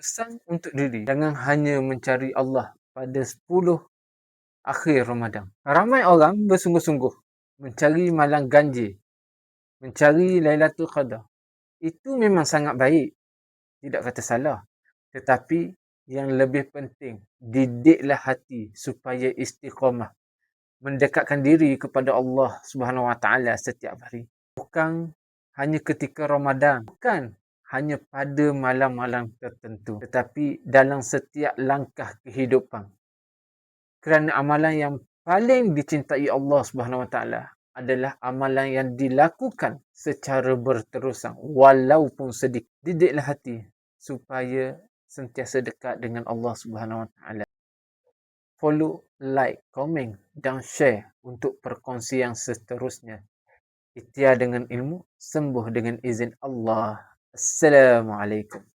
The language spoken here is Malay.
Pesan untuk diri, jangan hanya mencari Allah pada 10 akhir Ramadan. Ramai orang bersungguh-sungguh mencari malam ganjil, mencari Lailatul Qadar. Itu memang sangat baik, tidak kata salah. Tetapi yang lebih penting, didiklah hati supaya istiqamah, mendekatkan diri kepada Allah Subhanahu Wa Taala setiap hari. Bukan hanya ketika Ramadan, bukan hanya pada malam-malam tertentu, tetapi dalam setiap langkah kehidupan. Kerana amalan yang paling dicintai Allah Subhanahu Wa Taala adalah amalan yang dilakukan secara berterusan walaupun sedikit. Didiklah hati supaya sentiasa dekat dengan Allah Subhanahu Wa Taala. Follow, like, komen dan share untuk perkongsian seterusnya. Ikhtiar dengan ilmu, sembuh dengan izin Allah. Assalamualaikum.